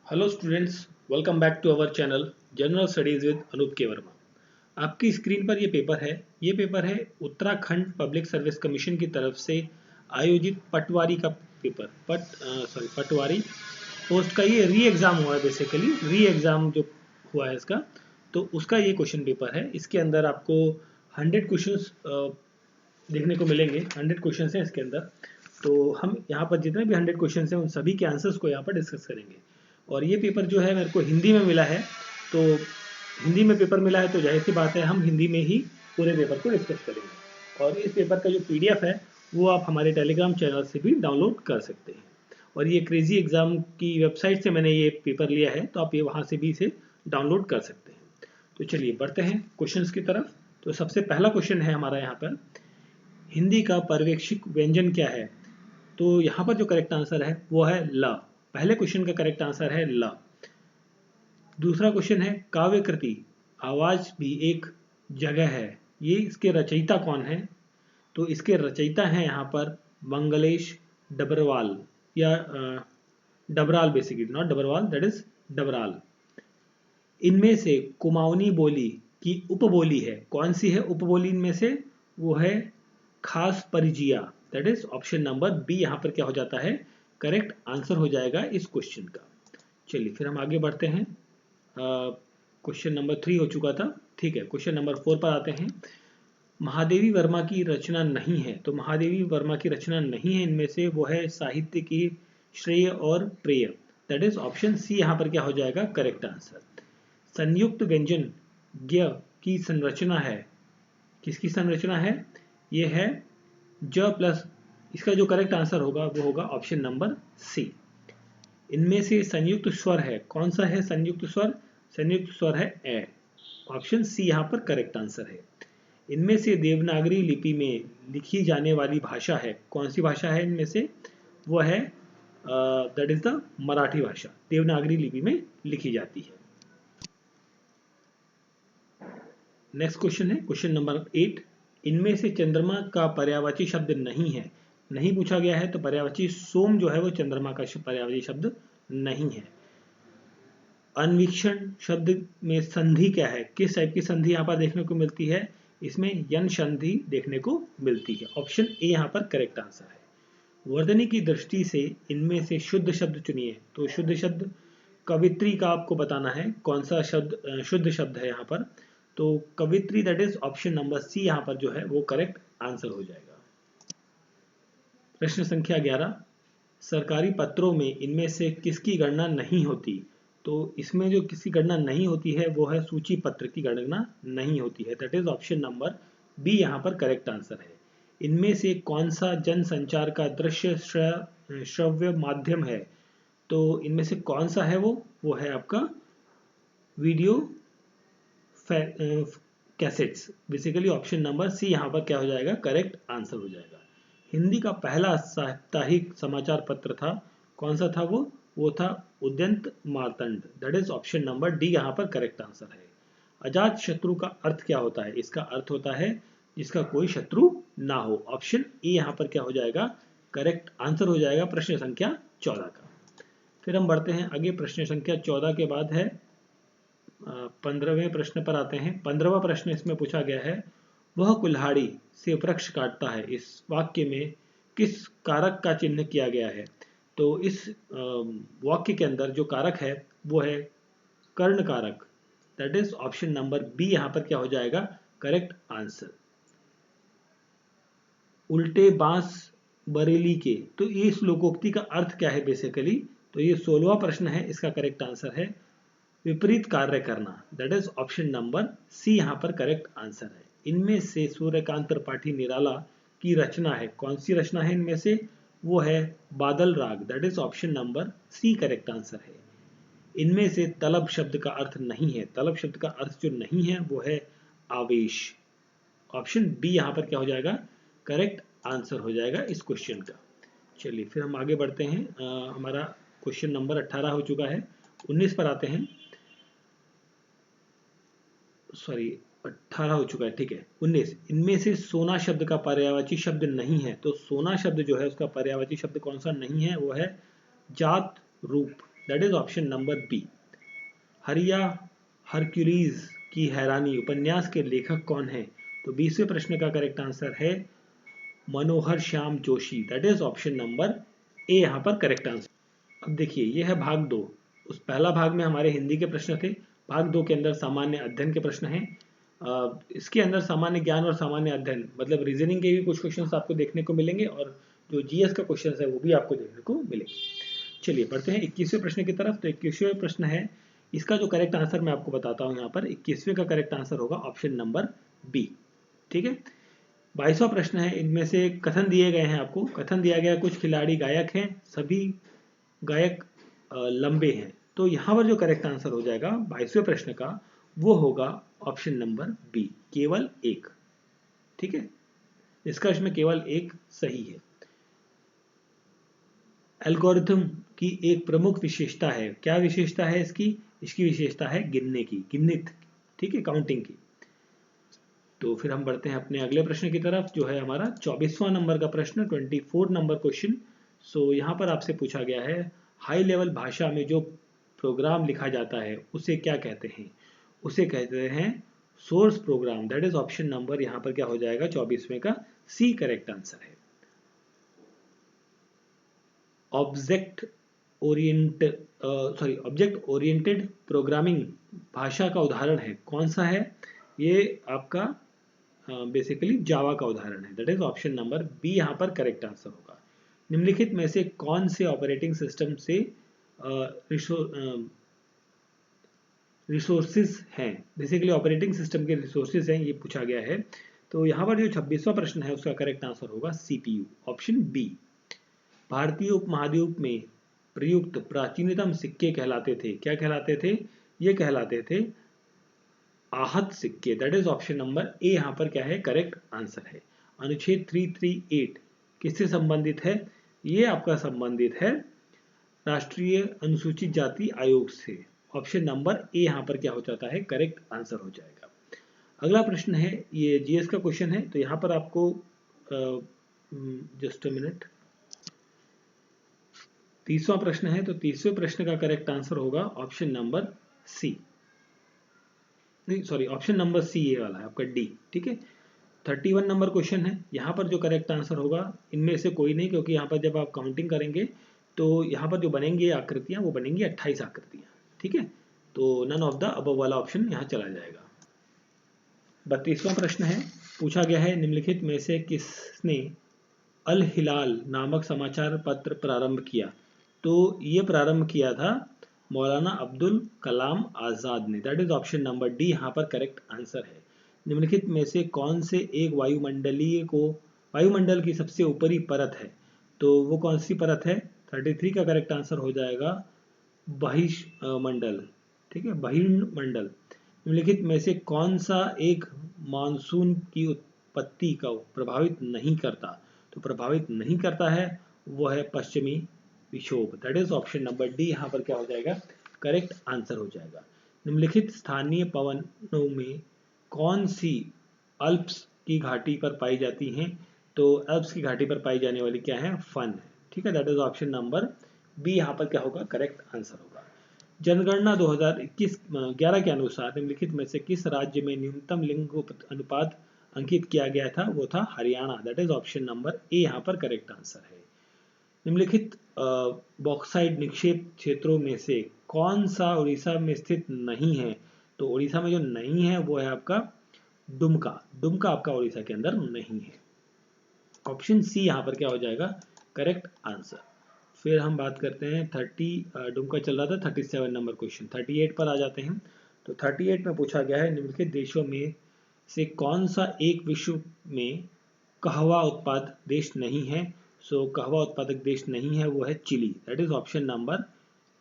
Hello students, welcome back to our channel general studies with Anoop K Verma. आपकी screen पर ये paper है Uttarakhand public service commission की तरफ से आयोजित पटवारी का पेपर पटवारी पोस्ट का ये री एग्ज़ाम हुआ है। बेसिकली री एग्ज़ाम जो हुआ है इसका, तो उसका ये क्वेश्चन पेपर है। इसके अंदर आपको 100 क्वेश्चंस देखने को मिलेंगे। 100 क्वेश्चंस हैं इसके अंदर। तो हम यहाँ पर जितने भी 100 क्वेश्चंस हैं उन सभी के आंसर्स को यहाँ पर डिस्कस करेंगे। और ये पेपर जो है मेरे को हिंदी में मिला है, तो हिंदी में पेपर मिला है तो जाहिर सी बात है हम हिंदी में ही पूरे पेपर को डिस्कस करेंगे। और इस पेपर का जो PDF है वो आप हमारे टेलीग्राम चैनल से भी डाउनलोड कर सकते हैं। और ये क्रेजी एग्ज़ाम की वेबसाइट से मैंने ये पेपर लिया है, तो आप ये वहाँ से भी इसे डाउनलोड कर सकते हैं। तो चलिए बढ़ते हैं क्वेश्चंस की तरफ। तो सबसे पहला क्वेश्चन है हमारा यहाँ पर, हिंदी का पर्यवेक्षिक व्यंजन क्या है? तो यहाँ पर जो करेक्ट आंसर है वो है ल। पहले क्वेश्चन का करेक्ट आंसर है ल। दूसरा क्वेश्चन है काव्य कृति आवाज भी एक जगह है, ये इसके रचयिता कौन है? तो इसके रचयिता हैं यहाँ पर मंगलेश डबरवाल या Dabral, basically not Dabarwal, that is Dabral. इनमें से कुमाऊनी बोली की उपबोली है, कौन सी है उपबोली इनमें से? वो है खास परिजिया, that is option number B यहाँ पर क्या हो जाता है? करेक्ट आंसर हो जाएगा इस क्वेश्चन का। चलिए फिर हम आगे बढ़ते हैं। क्वेश्चन नंबर 3 हो चुका था, ठीक है। क्वेश्चन नंबर 4 पर आते हैं। महादेवी वर्मा की रचना नहीं है, तो महादेवी वर्मा की रचना नहीं है इनमें से, वो है साहित्य की श्रेय और प्रेय, दैट इज ऑप्शन सी यहाँ पर क्या हो जाएगा? Correct answer. संयुक्त व्यंजन ज्ञ की संरचना है, किसकी संरचना है? ये है ज प्लस, इसका जो करेक्ट आंसर होगा वो होगा ऑप्शन नंबर सी। इनमें से संयुक्त स्वर है, कौन सा है संयुक्त स्वर? संयुक्त स्वर है ए, ऑप्शन सी यहाँ पर करेक्ट आंसर है। इनमें से देवनागरी लिपि में लिखी जाने वाली भाषा है, कौन सी भाषा है इनमें से? वो है दैट इज द मराठी भाषा, देवनागरी लिपि में लिखी जाती है। नेक्स्ट क्वेश्चन है क्वेश्चन नंबर 8। इनमें से चंद्रमा का पर्यायवाची शब्द नहीं है, नहीं पूछा गया है, तो पर्यायवाची सोम जो है वो चंद्रमा का पर्यायवाची शब्द नहीं है। अन्वीक्षण शब्द में संधि क्या है, किस टाइप की संधि यहाँ पर देखने को मिलती है? इसमें यन संधि देखने को मिलती है, ऑप्शन ए यहाँ पर करेक्ट आंसर है। वर्धनी की दृष्टि से इनमें से शुद्ध शब्द चुनिए, तो शुद्ध शब्द कवित्री का आपको बताना है, कौन सा शब्द शुद्ध शब्द है यहाँ पर? तो कवित्री, that is option number C यहाँ पर जो है वो करेक्ट आंसर हो जाएगा। प्रश्न संख्या 11, सरकारी पत्रों में इनमें से किसकी गणना नहीं होती? तो इसमें जो किसी गणना नहीं होती है वो है सूची पत्र की गणना नहीं होती है, that is option number B यहाँ पर करेक्ट आंसर है। इनमें से कौन सा जनसंचार का दृश्य श्रव्य माध्यम है? तो इनमें से कौन सा है वो है आपका video cassettes, basically option number C यहाँ पर क्या हो जाएगा? करेक्ट आंसर हो जाएगा। हिंदी का पहला साप्ताहिक समाचार पत्र था, कौन सा था वो था Udant Martand, that is option number D यहाँ पर करेक्ट आंसर है। अजात शत्रु का अर्थ क्या होता है? इसका अर्थ होता है जिसका कोई शत्रु ना हो, ऑप्शन ए यहाँ पर क्या हो जाएगा? करेक्ट आंसर हो जाएगा प्रश्न संख्या 14 का। फिर हम बढ़ते हैं आगे। प्रश्न संख्या 14 के बाद है 15वें प्रश्न पर आते हैं। 15वां प्रश्न इसमें पूछा गया है, वह कुल्हाड़ी से वृक्ष काटता है, इस वाक्य में किस कारक का चिन्ह किया गया है? तो इस वाक्य के अंदर जो कारक है वो है कर्ण कारक, that is option number B यहाँ पर क्या हो जाएगा? Correct answer. उल्टे बांस बरेली के, तो ये श्लोकोक्ति का अर्थ क्या है बेसिकली? तो ये 16वां प्रश्न है, इसका करेक्ट आंसर है विपरीत कार्य करना, that is option number C यहाँ पर करेक्ट आंसर है। इनमें से सूर्यकांत त्रिपाठी निराला की रचना है, कौन सी रचना है इनमें से? वो है Badal Raag, that is option number C correct answer है। इनमें से तलब शब्द का अर्थ नहीं है, तलब शब्द का अर्थ जो नहीं है वो है आवेश, ऑप्शन बी यहाँ पर क्या हो जाएगा? करेक्ट आंसर हो जाएगा इस क्वेश्चन का। चलिए फिर हम आगे बढ़ते हैं। हमारा क्वेश्चन नंबर 18 हो चुका है। 19 पर आते हैं, सॉरी 18 हो चुका है, ठीक है। 19, इनमें से सोना शब्द का पर्यायवाची शब्द नहीं है, तो सोना शब्द जो है उसका पर्यायवाची शब्द कौन सा नहीं है? वो है जात रूप, that is option number B. Hariya Hercules की हैरानी उपन्यास के लेखक कौन है? तो 20वें प्रश्न का करेक्ट आंसर है Manohar Shyam Joshi, that is option number A यहाँ पर करेक्ट आंसर। अब देखिए ये है भाग 2। उस पहला भाग में हमारे हिंदी के प्रश्न थे, भाग 2 के अंदर सामान्य अध्ययन के प्रश्न हैं। इसके अंदर सामान्य ज्ञान और सामान्य अध्ययन मतलब रीजनिंग के भी कुछ क्वेश्चंस आपको देखने को मिलेंगे और जो जीएस का क्वेश्चन है वो भी आपको देखने को मिलेंगे। चलिए बढ़ते हैं 21वें प्रश्न की तरफ। तो 21वें प्रश्न है, इसका जो करेक्ट आंसर मैं आपको बताता हूँ यहाँ पर 21वें का करेक्ट आंसर होगा ऑप्शन नंबर बी। ठीक है। 22वां प्रश्न है, इनमें से कथन दिए गए हैं आपको। कथन दिया गया कुछ खिलाड़ी गायक हैं, सभी गायक लंबे हैं। तो यहाँ पर जो करेक्ट आंसर हो जाएगा 22वें प्रश्न का वो होगा ऑप्शन नंबर बी, केवल एक। ठीक है, इसका इसमें केवल एक सही है। एल्गोरिथम की एक प्रमुख विशेषता है, क्या विशेषता है इसकी? इसकी विशेषता है गिनने की, गिनत। ठीक है, काउंटिंग की। तो फिर हम बढ़ते हैं अपने अगले प्रश्न की तरफ जो है हमारा 24वां नंबर का प्रश्न, 24 नंबर क्वेश्चन। सो यहाँ पर आपसे पूछा गया है हाई लेवल भाषा में जो प्रोग्राम लिखा जाता है उसे क्या कहते हैं? उसे कहते हैं source program, that is option number यहाँ पर क्या हो जाएगा 24वें का सी करेक्ट आंसर है। ऑब्जेक्ट ओरिएंटेड प्रोग्रामिंग भाषा का उदाहरण है, कौन सा है? ये आपका बेसिकली जावा का उदाहरण है, that is option number B यहाँ पर करेक्ट आंसर होगा। निम्नलिखित में से कौन से ऑपरेटिंग सिस्टम से रिसोर्सेज हैं, बेसिकली ऑपरेटिंग सिस्टम के रिसोर्सेज हैं, ये पूछा गया है। तो यहाँ पर जो 26वां प्रश्न है उसका करेक्ट आंसर होगा सीपीयू, ऑप्शन बी। भारतीय उपमहाद्वीप में प्रयुक्त प्राचीनतम सिक्के कहलाते थे, क्या कहलाते थे? ये कहलाते थे आहत सिक्के, that is option number A यहाँ पर क्या है करेक्ट आंसर है। अनुच्छेद 338 किससे संबंधित है? ये आपका संबंधित है राष्ट्रीय अनुसूचित जाति आयोग से, ऑप्शन नंबर ए यहाँ पर क्या हो जाता है करेक्ट आंसर हो जाएगा। अगला प्रश्न है, ये जीएस का क्वेश्चन है। तो यहाँ पर आपको जस्ट अ मिनट, 30वां प्रश्न है। तो 30वें प्रश्न का करेक्ट आंसर होगा ऑप्शन नंबर सी, नहीं सॉरी ऑप्शन नंबर सी ये वाला है आपका डी। ठीक है, 31 नंबर क्वेश्चन है। यहाँ पर जो करेक्ट आंसर होगा इनमें से कोई नहीं, क्योंकि यहाँ पर जब आप काउंटिंग करेंगे तो यहाँ पर जो बनेंगी आकृतियाँ वो बनेंगी 28 आकृतियाँ। ठीक है, तो नन ऑफ द अबव वाला ऑप्शन यहाँ चला जाएगा। 32वां प्रश्न है, पूछा गया है निम्नलिखित में से किसने अल हिलाल नामक समाचार पत्र प्रारंभ किया? तो ये प्रारंभ किया था मौलाना अब्दुल कलाम आज़ाद ने, that is option number D यहाँ पर करेक्ट आंसर है। निम्नलिखित में से कौन से एक वायुमंडल की सबसे ऊपरी परत है? तो वो कौन सी परत है? 33 का करेक्ट आंसर हो जाएगा बहिर्मंडल। ठीक है, बहिर्मंडल। निम्नलिखित में से कौन सा एक मानसून की उत्पत्ति को प्रभावित नहीं करता? तो प्रभावित नहीं करता है वो है पश्चिमी विक्षोभ, that is option number D यहाँ पर क्या हो जाएगा करेक्ट आंसर हो जाएगा। निम्नलिखित स्थानीय पवनों में कौन सी अल्प्स की घाटी पर पाई जाती हैं? तो अल्प्स की घाटी पर पाई जाने वाली क्या है? फन है। ठीक है, that is option number B यहाँ पर क्या होगा करेक्ट आंसर होगा। जनगणना 2011 के अनुसार निम्नलिखित में से किस राज्य में न्यूनतम लिंग अनुपात अंकित किया गया था? वो था Haryana, that is option number A यहाँ पर करेक्ट आंसर है। निम्नलिखित बॉक्साइट निक्षेप क्षेत्रों में से कौन सा उड़ीसा में स्थित नहीं है? तो उड़ीसा में जो नहीं है वो है आपका दुमका, दुमका आपका उड़ीसा के अंदर नहीं है, ऑप्शन सी यहाँ पर क्या हो जाएगा करेक्ट आंसर। फिर हम बात करते हैं 30 दुमका चल रहा था 37 नंबर क्वेश्चन, 38 पर आ जाते हैं। तो 38 में पूछा गया है निम्नलिखित देशों में से कौन सा एक विश्व में कहवा उत्पादक देश नहीं है? सो कहवा उत्पादक देश नहीं है वो है Chile, that is option number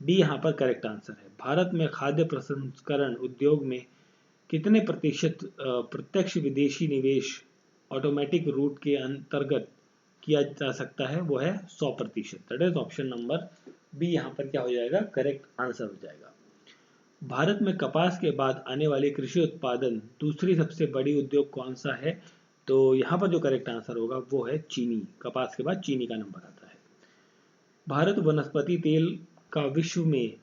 D यहाँ पर करेक्ट आंसर है। भारत में खाद्य प्रसंस्करण उद्योग में कितने प्रतिशत प्रत्यक्ष विदेशी निवेश ऑटोमेटिक रूट के अंतर्गत किया जा सकता है? वो है 100%, that is option number B यहाँ पर क्या हो जाएगा करेक्ट आंसर हो जाएगा। भारत में कपास के बाद आने वाली कृषि उत्पादन दूसरी सबसे बड़ी उद्योग कौन सा है? तो यहाँ पर जो करेक्ट आंसर होगा वो है चीनी, कपास के बाद चीनी का नंबर आता है। भारत वनस्पति तेल का विश्व में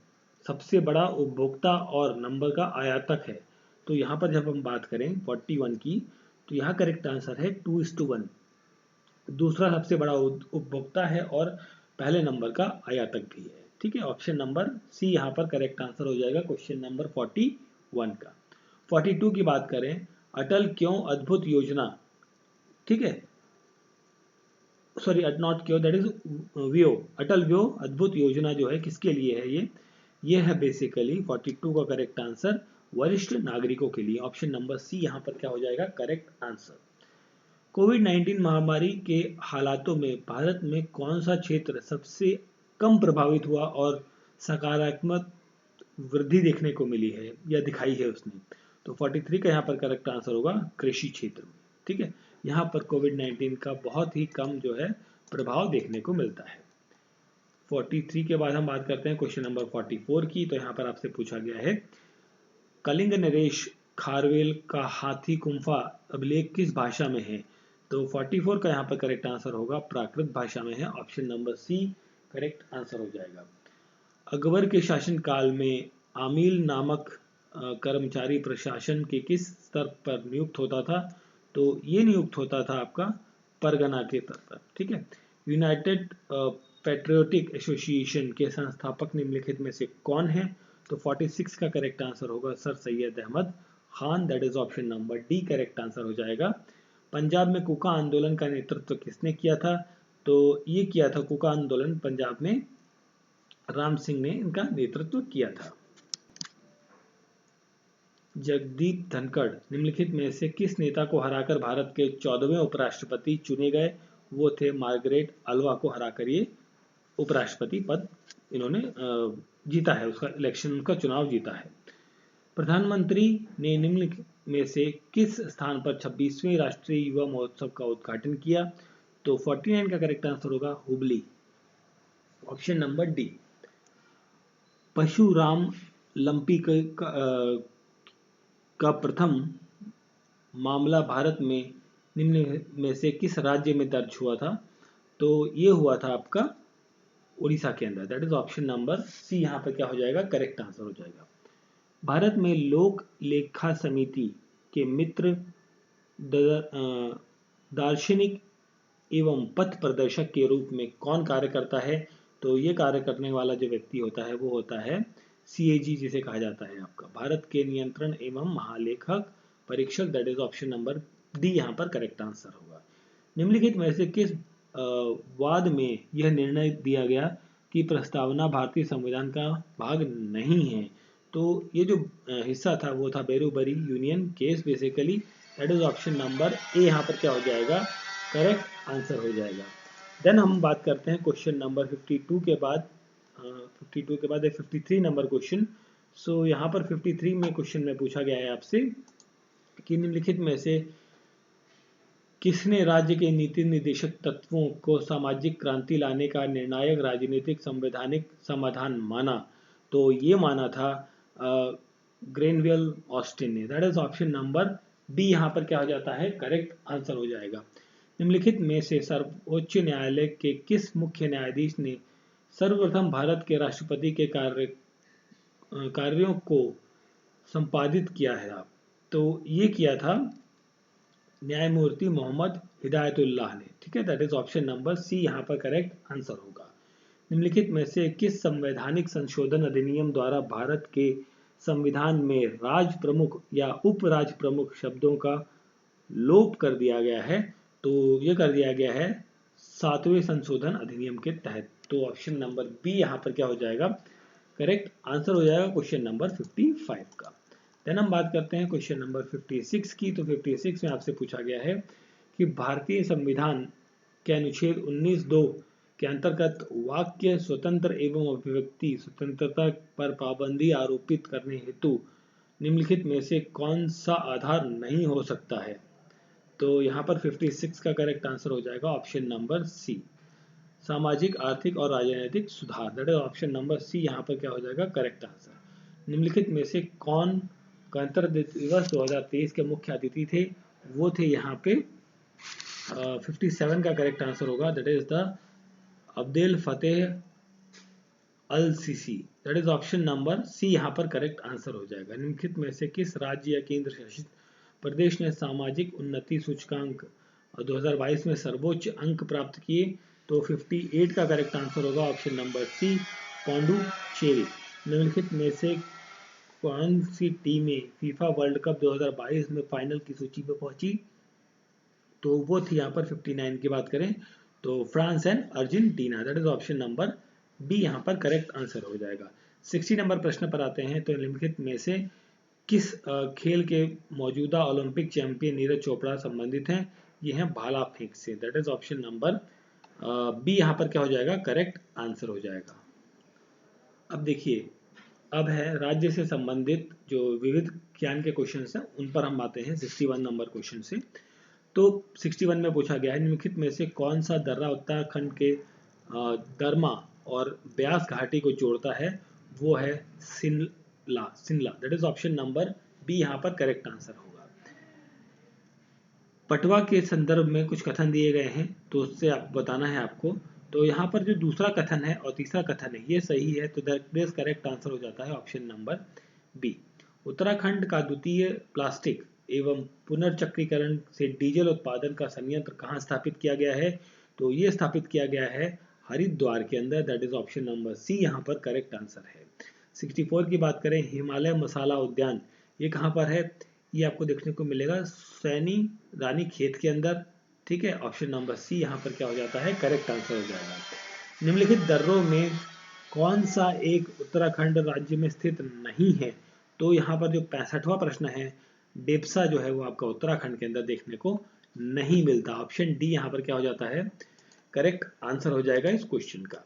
सबसे बड़ा उपभोक्ता और नंबर का आयातक है? तो यहाँ पर जब हम बात करें 41 की, तो यहाँ करेक्ट आंसर है 2:1। दूसरा सबसे बड़ा उपभोक्ता है और पहले नंबर का आयातक भी है। ठीक है, ऑप्शन नंबर सी यहाँ पर करेक्ट आंसर हो जाएगा क्वेश्चन नंबर 41 का। 42 की बात करें, अटल क्यों अद्भुत योजना, ठीक है, सॉरी नॉट क्यों, दैट इज व्यो, अटल व्यो अद्भुत योजना जो है किसके लिए है? ये है बेसिकली 42 का करेक्ट आंसर वरिष्ठ नागरिकों के लिए। ऑप्शन नंबर सी यहाँ पर क्या हो जाएगा करेक्ट आंसर। कोविड-19 महामारी के हालातों में भारत में कौन सा क्षेत्र सबसे कम प्रभावित हुआ और सकारात्मक वृद्धि देखने को मिली है या दिखाई है उसने? तो 43 का यहाँ पर करेक्ट आंसर होगा कृषि क्षेत्र में। ठीक है, यहाँ पर कोविड-19 का बहुत ही कम जो है प्रभाव देखने को मिलता है। 43 के बाद हम बात करते हैं क्वेश्चन नंबर 44 की। तो यहाँ पर आपसे पूछा गया है, कलिंग नरेश खारवेल का हाथी गुम्फा अभिलेख किस भाषा में है? तो 44 का यहाँ पर करेक्ट आंसर होगा प्राकृत भाषा में है। Option number C correct answer हो जाएगा। अकबर के शासनकाल में आमिल नामक कर्मचारी प्रशासन के किस स्तर पर नियुक्त होता था? तो ये नियुक्त होता था आपका परगना के स्तर पर। ठीक है, यूनाइटेड पैट्रियोटिक एसोसिएशन के संस्थापक निम्नलिखित में से कौन है? तो 46 का करेक्ट आंसर होगा sir Syed Ahmad Khan, that is option number D correct answer हो जाएगा। पंजाब में कुका आंदोलन का नेतृत्व किसने किया था? तो ये किया था कुका आंदोलन पंजाब में राम सिंह ने इनका नेतृत्व किया था। जगदीप धनखड़ निम्नलिखित में से किस नेता को हराकर भारत के 14वें उपराष्ट्रपति चुने गए? वो थे मार्गरेट अल्वा को हराकर ये उपराष्ट्रपति पद इन्होंने जीता है, उसका इलेक्शन, उनका चुनाव जीता है। प्रधानमंत्री ने निम्नलिखित में से किस स्थान पर 26वें राष्ट्रीय युवा महोत्सव का उद्घाटन किया? तो 49 का करेक्ट आंसर होगा Hubli, option number D. Parshuram lumpy का प्रथम मामला भारत में निम्न में से किस राज्य में दर्ज हुआ था? तो ये हुआ था आपका उड़ीसा के अंदर, that is option number C यहाँ पर क्या हो जाएगा करेक्ट आंसर हो जाएगा। भारत में लोक लेखा समिति के मित्र दार्शनिक एवं पथ प्रदर्शक के रूप में कौन कार्य करता है? तो ये कार्य करने वाला जो व्यक्ति होता है वो होता है CAG जिसे कहा जाता है आपका भारत के नियंत्रण एवं महालेखक परीक्षक, that is option number D यहाँ पर करेक्ट आंसर होगा। निम्नलिखित में से किस वाद में यह निर्णय दिया गया कि प्रस्तावना भारतीय संविधान का भाग नहीं है? तो ये जो हिस्सा था वो था Berubari union case basically, that is option number A यहाँ पर क्या हो जाएगा करेक्ट आंसर हो जाएगा। देन हम बात करते हैं क्वेश्चन नंबर 52 के बाद 53 नंबर क्वेश्चन। सो यहाँ पर 53 में क्वेश्चन में पूछा गया है आपसे कि निम्नलिखित में से किसने राज्य के नीति निर्देशक तत्वों को सामाजिक क्रांति लाने का निर्णायक राजनीतिक संवैधानिक समाधान माना? तो ये माना था ग्रेनवेल ऑस्टिन ने, that is option number D यहाँ पर क्या हो जाता है करेक्ट आंसर हो जाएगा। निम्नलिखित में से सर्वोच्च न्यायालय के किस मुख्य न्यायाधीश ने सर्वप्रथम भारत के राष्ट्रपति के कार्यों को संपादित किया है? तो ये किया था न्यायमूर्ति मोहम्मद हिदायतुल्लाह ने। ठीक है, that is option number C यहाँ पर करेक्ट आंसर होगा। निम्नलिखित में से किस संवैधानिक संशोधन अधिनियम द्वारा भारत के संविधान में राज प्रमुख या उप राज प्रमुख शब्दों का लोप कर दिया गया है? तो ये कर दिया गया है 7वें संशोधन अधिनियम के तहत। तो ऑप्शन नंबर बी यहाँ पर क्या हो जाएगा करेक्ट आंसर हो जाएगा क्वेश्चन नंबर 55 का। देन हम बात करते हैं क्वेश्चन नंबर 56 की। तो 56 में आपसे पूछा गया है कि भारतीय संविधान के अनुच्छेद 19(2) के अंतर्गत वाक्य स्वतंत्र एवं अभिव्यक्ति स्वतंत्रता पर पाबंदी आरोपित करने हेतु निम्नलिखित में से कौन सा आधार नहीं हो सकता है? तो यहाँ पर 56 का करेक्ट आंसर हो जाएगा ऑप्शन नंबर सी, सामाजिक आर्थिक और राजनीतिक सुधार, that is option number C यहाँ पर क्या हो जाएगा करेक्ट आंसर। निम्नलिखित में से कौन गणतंत्र दिवस 2023 के मुख्य अतिथि थे? वो थे यहाँ पे 57 का करेक्ट आंसर होगा, that is the Abdel Fattah al Sisi, that is option number C यहाँ पर करेक्ट आंसर हो जाएगा। निम्नलिखित में से किस राज्य या केंद्र शासित प्रदेश ने सामाजिक उन्नति सूचकांक 2022 में सर्वोच्च अंक प्राप्त किए? तो 58 का करेक्ट आंसर होगा ऑप्शन नंबर सी, पौंडुचेरी। निम्नलिखित में से कौन सी टीमें फीफा वर्ल्ड कप 2022 में फाइनल की सूची में पहुंची? तो वो थी यहाँ पर 59 की बात करें तो France and Argentina, that is option number B यहाँ पर करेक्ट आंसर हो जाएगा। 60 नंबर प्रश्न पर आते हैं। तो निम्नलिखित में से किस खेल के मौजूदा ओलंपिक चैंपियन नीरज चोपड़ा संबंधित हैं? ये हैं भाला फेंक से, that is option number B यहाँ पर क्या हो जाएगा, करेक्ट आंसर हो जाएगा। अब देखिए, अब है राज्य से संबंधित जो विविध ज्ञान के क्वेश्चंस हैं उन पर हम आते हैं 61 नंबर क्वेश्चन से। तो 61 में पूछा गया है निम्नलिखित में से कौन सा दर्रा उत्तराखंड के दरमा और ब्यास घाटी को जोड़ता है? वो है Sinla, that is option number B यहाँ पर करेक्ट आंसर होगा। पटवा के संदर्भ में कुछ कथन दिए गए हैं तो उससे आप बताना है आपको। तो यहाँ पर जो दूसरा कथन है और तीसरा कथन है ये सही है, तो दैट करेक्ट आंसर हो जाता है ऑप्शन नंबर बी। उत्तराखंड का द्वितीय प्लास्टिक एवं पुनर्चक्रीकरण से डीजल उत्पादन का संयंत्र कहाँ स्थापित किया गया है? तो ये स्थापित किया गया है हरिद्वार के अंदर, that is option number C यहाँ पर करेक्ट आंसर है। 64 की बात करें, हिमालय मसाला उद्यान ये कहाँ पर है? ये आपको देखने को मिलेगा सैनी रानी खेत के अंदर, ठीक है। ऑप्शन नंबर सी यहाँ पर क्या हो जाता है, करेक्ट आंसर हो जाएगा। निम्नलिखित दर्रों में कौन सा एक उत्तराखंड राज्य में स्थित नहीं है? तो यहाँ पर जो 65वां प्रश्न है, डेप्सा जो है वो आपका उत्तराखंड के अंदर देखने को नहीं मिलता। ऑप्शन डी यहाँ पर क्या हो जाता है, करेक्ट आंसर हो जाएगा इस क्वेश्चन का।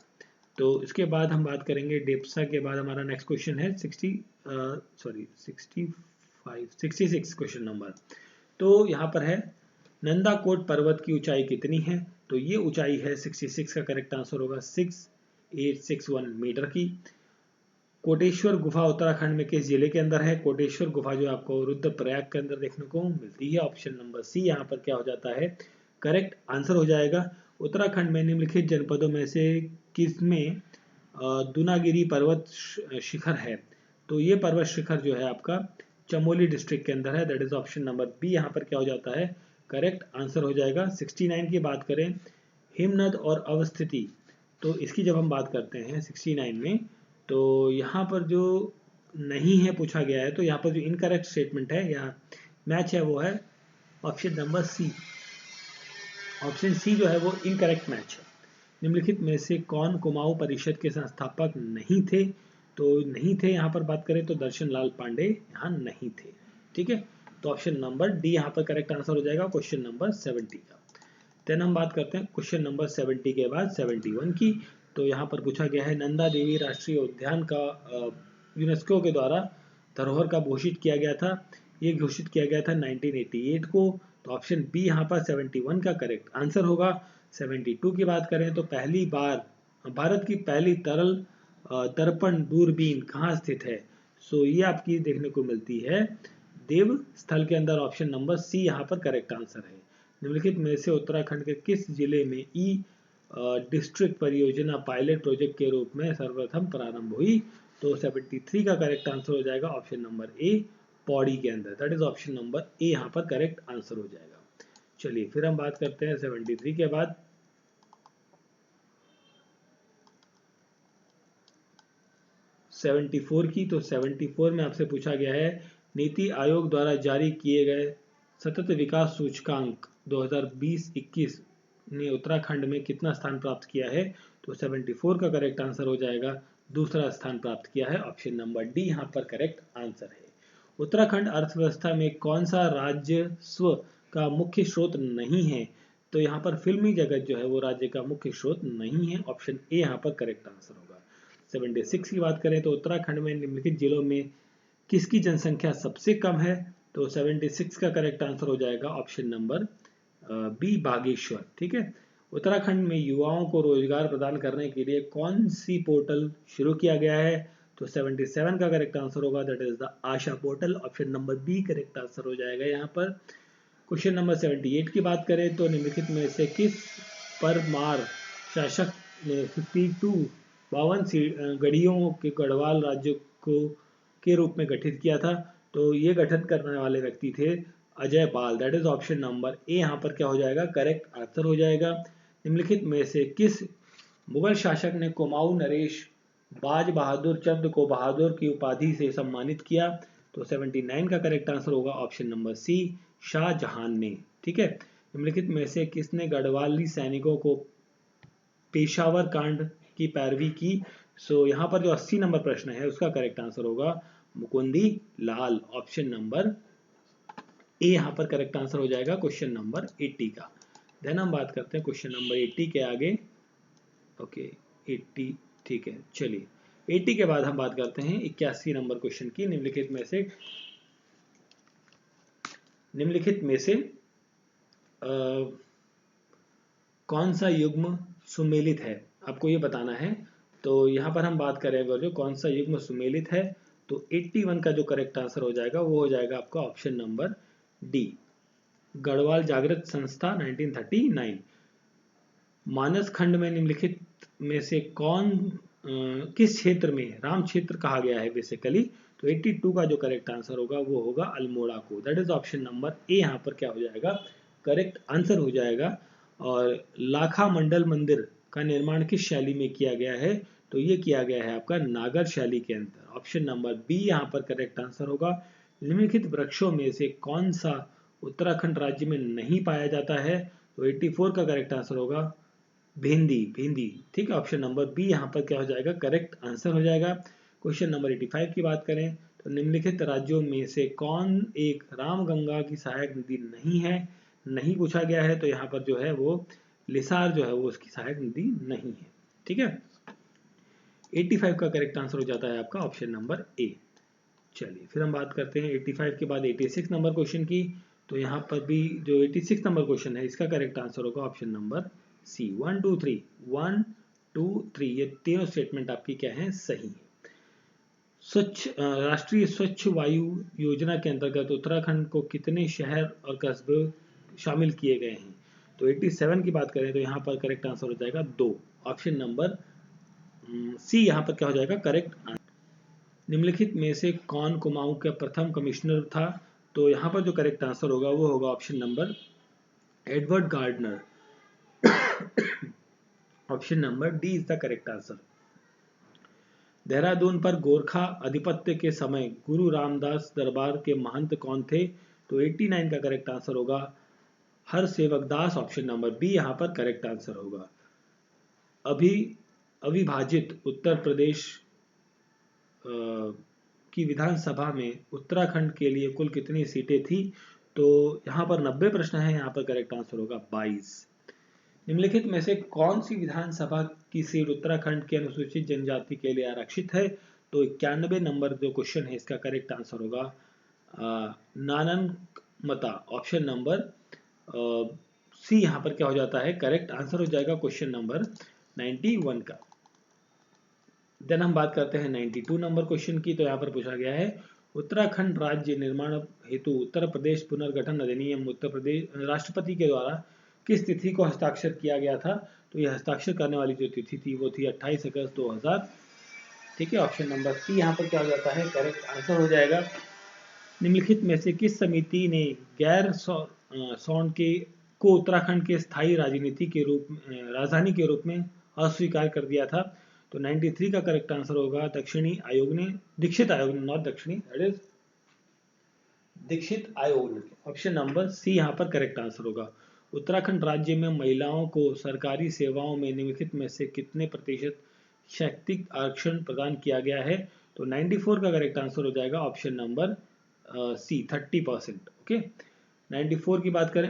तो इसके बाद हम बात करेंगे डेप्सा के बाद हमारा नेक्स्ट क्वेश्चन है 66 क्वेश्चन नंबर। तो यहाँ पर है नंदाकोट पर्वत की ऊंचाई कितनी है? तो ये ऊंचाई है 66 का करेक्ट आंसर होगा 6861 मीटर की। कोटेश्वर गुफा उत्तराखंड में किस जिले के अंदर है? कोटेश्वर गुफा जो आपको रुद्रप्रयाग के अंदर देखने को मिलती है। ऑप्शन नंबर सी यहाँ पर क्या हो जाता है, करेक्ट आंसर हो जाएगा। उत्तराखंड में निम्नलिखित जनपदों में से किसमें दुनागिरी पर्वत शिखर है? तो ये पर्वत शिखर जो है आपका चमोली डिस्ट्रिक्ट के अंदर है, that is option number B यहाँ पर क्या हो जाता है, करेक्ट आंसर हो जाएगा। 69 की बात करें, हिमनद और अवस्थिति, तो इसकी जब हम बात करते हैं 69 में, तो यहाँ पर जो नहीं है पूछा गया है, तो यहाँ पर जो इनकरेक्ट स्टेटमेंट है या मैच है वो है option number C. Option C जो है वो इनकरेक्ट मैच है। निम्नलिखित में से कौन कुमाऊं परिषद के संस्थापक नहीं थे? तो नहीं थे यहाँ पर बात करें तो दर्शन लाल पांडे यहाँ नहीं थे, ठीक है। तो ऑप्शन नंबर डी यहाँ पर करेक्ट आंसर हो जाएगा क्वेश्चन नंबर 70 का। देन हम बात करते हैं क्वेश्चन नंबर 70 के बाद 71 की। तो यहाँ पर पूछा गया है नंदा देवी राष्ट्रीय उद्यान का यूनेस्को के द्वारा धरोहर का घोषित किया गया था। ये घोषित किया गया था 1988 को। तो ऑप्शन बी यहाँ पर 71 का करेक्ट आंसर होगा। 72 की बात करें तो पहली बार भारत की पहली तरल दर्पण दूरबीन कहाँ स्थित है? सो ये आपकी देखने को मिलती है देव स्थल के अंदर। ऑप्शन नंबर सी यहाँ पर करेक्ट आंसर है। निम्नलिखित में से उत्तराखंड के किस जिले में ई डिस्ट्रिक्ट परियोजना पायलट प्रोजेक्ट के रूप में सर्वप्रथम प्रारंभ हुई? तो 73 का करेक्ट आंसर हो जाएगा ऑप्शन नंबर ए, पौड़ी के अंदर, that is option number A यहाँ पर करेक्ट आंसर हो जाएगा। चलिए फिर हम बात करते हैं 73 के बाद 74 की। तो 74 में आपसे पूछा गया है नीति आयोग द्वारा जारी किए गए सतत विकास सूचकांक 2020-21 ने उत्तराखंड में कितना स्थान प्राप्त किया है? तो 74 का करेक्ट आंसर हो जाएगा दूसरा स्थान प्राप्त किया है। ऑप्शन नंबर डी यहाँ पर करेक्ट आंसर है। उत्तराखंड अर्थव्यवस्था में कौन सा राजस्व का मुख्य स्रोत नहीं है? तो यहाँ पर फिल्मी जगत जो है वो राज्य का मुख्य स्रोत नहीं है। ऑप्शन ए यहाँ पर करेक्ट आंसर होगा। 76 की बात करें तो उत्तराखंड में निम्नलिखित जिलों में किसकी जनसंख्या सबसे कम है? तो 76 का करेक्ट आंसर हो जाएगा ऑप्शन नंबर बी, बागेश्वर, ठीक है। उत्तराखंड में युवाओं को रोजगार प्रदान करने के लिए कौन सी पोर्टल शुरू किया गया है? तो 77 का करेक्ट आंसर होगा, that is the Asha portal. Option number B correct answer हो जाएगा यहाँ पर। क्वेश्चन नंबर 78 की बात करें तो निम्नलिखित में से किस परमार शासक ने 52 52 गढ़ियों के गढ़वाल राज्य को के रूप में गठित किया था। तो ये गठन करने वाले व्यक्ति थे Ajay Pal. That is option number A यहाँ पर क्या हो जाएगा, करेक्ट आंसर हो जाएगा। निम्नलिखित में से किस मुगल शासक ने कुमाऊं नरेश बाज बहादुर चंद को बहादुर की उपाधि से सम्मानित किया? तो 79 का करेक्ट आंसर होगा ऑप्शन नंबर सी, शाहजहां ने। ठीक है। निम्नलिखित में से किसने गढ़वाली सैनिकों को पेशावर कांड की पैरवी की? सो यहाँ पर जो 80 नंबर प्रश्न है उसका करेक्ट आंसर होगा मुकुंदी लाल, ऑप्शन नंबर ए यहाँ पर करेक्ट आंसर हो जाएगा क्वेश्चन नंबर 80 का। देन हम बात करते हैं क्वेश्चन नंबर 80 के आगे। ओके 80 ठीक है, चलिए 80 के बाद हम बात करते हैं 81 नंबर क्वेश्चन की। निम्नलिखित में से कौन सा युग्म सुमेलित है, आपको ये बताना है। तो यहाँ पर हम बात करेंगे जो कौन सा युग्म सुमेलित है, तो 81 का जो करेक्ट आंसर हो जाएगा वो हो जाएगा आपका ऑप्शन नंबर डी, गढ़वाल जागृत संस्था 1939। मानस खंड में निम्नलिखित में से किस क्षेत्र में राम क्षेत्र कहा गया है बेसिकली? तो 82 का जो करेक्ट आंसर होगा वो होगा अल्मोड़ा को। That is option number A यहाँ पर क्या हो जाएगा, करेक्ट आंसर हो जाएगा। और लाखा मंडल मंदिर का निर्माण किस शैली में किया गया है? तो ये किया गया है आपका नागर शैली के अंदर। ऑप्शन नंबर बी यहाँ पर करेक्ट आंसर होगा। निम्नलिखित वृक्षों में से कौन सा उत्तराखंड राज्य में नहीं पाया जाता है? तो 84 का करेक्ट आंसर होगा भिंदी। ठीक है, ऑप्शन नंबर बी यहाँ पर क्या हो जाएगा, करेक्ट आंसर हो जाएगा। क्वेश्चन नंबर 85 की बात करें तो निम्नलिखित राज्यों में से कौन एक रामगंगा की सहायक नदी नहीं है? नहीं पूछा गया है, तो यहाँ पर जो है वो लिसार जो है वो उसकी सहायक नदी नहीं है। ठीक है, 85 का करेक्ट आंसर हो जाता है आपका ऑप्शन नंबर ए। चलिए फिर हम बात करते हैं 85 के बाद 86 नंबर क्वेश्चन की। तो यहाँ पर भी जो 86 नंबर क्वेश्चन है इसका करेक्ट आंसर होगा ऑप्शन नंबर सी, 1 2 3 1 2 3, ये तीनों स्टेटमेंट आपकी क्या है, सही है। राष्ट्रीय स्वच्छ वायु योजना के अंतर्गत उत्तराखंड को कितने शहर और कस्बे शामिल किए गए हैं? तो 87 की बात करें तो यहाँ पर करेक्ट आंसर हो जाएगा 2, ऑप्शन नंबर सी यहाँ पर क्या हो जाएगा, करेक्ट आंसर। निम्नलिखित में से कौन कुमाऊं का प्रथम कमिश्नर था? तो यहाँ पर जो करेक्ट आंसर होगा वो होगा option number Edward Gardner, option number D is the correct answer. Dehradun पर गोरखा अधिपत्य के समय गुरु रामदास दरबार के महंत कौन थे? तो 89 का करेक्ट आंसर होगा हरसेवक दास, ऑप्शन नंबर बी यहाँ पर करेक्ट आंसर होगा। अविभाजित उत्तर प्रदेश की विधानसभा में उत्तराखंड के लिए कुल कितनी सीटें थी? तो यहाँ पर 90 प्रश्न है, यहाँ पर करेक्ट आंसर होगा 22। निम्नलिखित में से कौन सी विधानसभा की सीट उत्तराखंड के अनुसूचित जनजाति के लिए आरक्षित है? तो 91 नंबर जो क्वेश्चन है इसका करेक्ट आंसर होगा नाननमता, ऑप्शन नंबर सी यहाँ पर क्या हो जाता है, करेक्ट आंसर हो जाएगा क्वेश्चन नंबर 91 का। देन हम बात करते हैं 92 नंबर क्वेश्चन की। तो यहाँ पर पूछा गया है उत्तराखंड राज्य निर्माण हेतु उत्तर प्रदेश पुनर्गठन अधिनियम उत्तर प्रदेश राष्ट्रपति के द्वारा किस तिथि को हस्ताक्षर किया गया था? तो यह हस्ताक्षर करने वाली जो तिथि थी वो थी 28 अगस्त 2000। ठीक है, ऑप्शन नंबर सी यहाँ पर क्या हो जाता है, करेक्ट आंसर हो जाएगा। निम्नलिखित में से किस समिति ने गैर सौन के को उत्तराखंड के स्थायी राजधानी के रूप में अस्वीकार कर दिया था? तो 93 का करेक्ट आंसर होगा दीक्षित आयोग ने, नॉट दक्षिणी, दैट इज दीक्षित आयोग ने, ऑप्शन नंबर सी यहाँ पर करेक्ट आंसर होगा। उत्तराखंड राज्य में महिलाओं को सरकारी सेवाओं में निम्नलिखित में से कितने प्रतिशत शैक्षिक आरक्षण प्रदान किया गया है? तो 94 का करेक्ट आंसर हो जाएगा ऑप्शन नंबर सी, 30%। ओके, 94 की बात करें,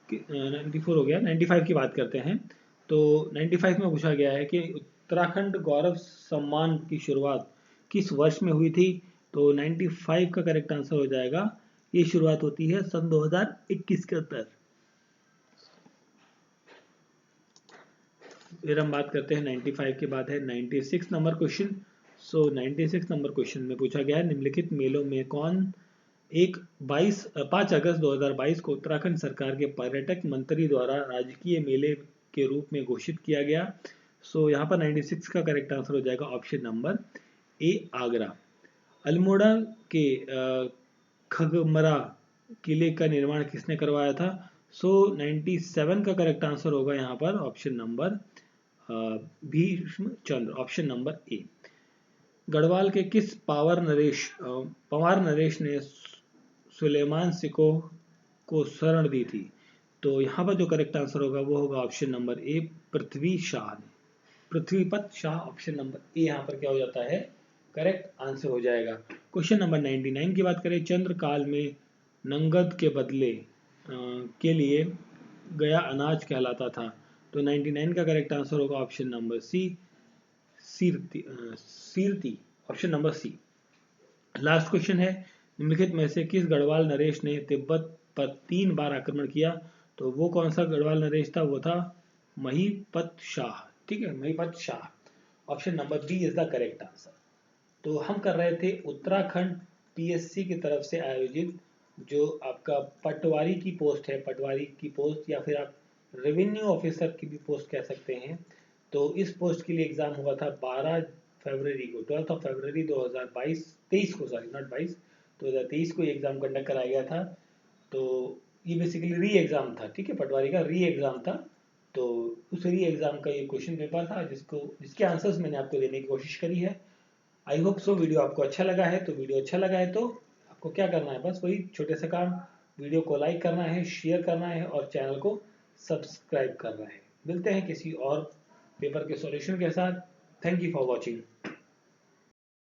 94 हो गया, 95 की बात करते हैं। तो 95 में पूछा गया है कि उत्तराखंड गौरव सम्मान की शुरुआत किस वर्ष में हुई थी? तो 95 का करेक्ट आंसर हो जाएगा, ये शुरुआत होती है सन 2021 के अंदर। फिर हम बात करते हैं 95 के बाद है 96 नंबर क्वेश्चन। सो 96 नंबर क्वेश्चन में पूछा गया है निम्नलिखित मेलों में कौन 5 अगस्त 2022 को उत्तराखंड सरकार के पर्यटक मंत्री द्वारा राजकीय मेले के रूप में घोषित किया गया? सो यहाँ पर 96 का करेक्ट आंसर हो जाएगा ऑप्शन नंबर ए, आगरा। अल्मोड़ा के खगमरा किले का निर्माण किसने करवाया था? सो 97 का करेक्ट आंसर होगा यहाँ पर ऑप्शन नंबर भीष्म चंद्र, ऑप्शन नंबर ए। गढ़वाल के किस पवार नरेश ने सुलेमान सिकोह को शरण दी थी? तो यहाँ पर जो करेक्ट आंसर होगा वो होगा ऑप्शन नंबर ए, पृथ्वी शाह ने, पृथ्वीपत शाह, ऑप्शन नंबर ए यहाँ पर क्या हो जाता है, करेक्ट आंसर हो जाएगा। क्वेश्चन नंबर 99 की बात करें, चंद्रकाल में नंगद के बदले के लिए गया अनाज कहलाता था? तो 99 का करेक्ट आंसर होगा ऑप्शन नंबर सी, सीरती, option number C. Last question है, निम्नलिखित में से किस गढ़वाल नरेश ने तिब्बत पर 3 बार आक्रमण किया? तो वो कौन सा गढ़वाल नरेश था? वो था महीपत शाह, ठीक है, Mahipat Shah, option number B is the correct answer. तो हम कर रहे थे उत्तराखंड पीएससी की तरफ से आयोजित जो आपका पटवारी की पोस्ट है, पटवारी की पोस्ट या फिर आप रेवेन्यू ऑफिसर की भी पोस्ट कह सकते हैं। तो इस पोस्ट के लिए एग्जाम हुआ था 12 फरवरी को, 12 फरवरी 2022 23 को, सॉरी नॉट 22, 2023 को एग्जाम कंडक्ट कराया गया था। तो ये बेसिकली री एग्जाम था, ठीक है, पटवारी का री एग्जाम था। तो उस री एग्जाम का ये क्वेश्चन पेपर था जिसके आंसर्स मैंने आपको देने की कोशिश करी है। आई होप सो वीडियो आपको अच्छा लगा है। तो वीडियो अच्छा लगा है तो आपको क्या करना है, बस वही छोटे से काम, वीडियो को लाइक करना है, शेयर करना है और चैनल को सब्सक्राइब करना है। मिलते हैं किसी और पेपर के सॉल्यूशन के साथ। Thank you for watching.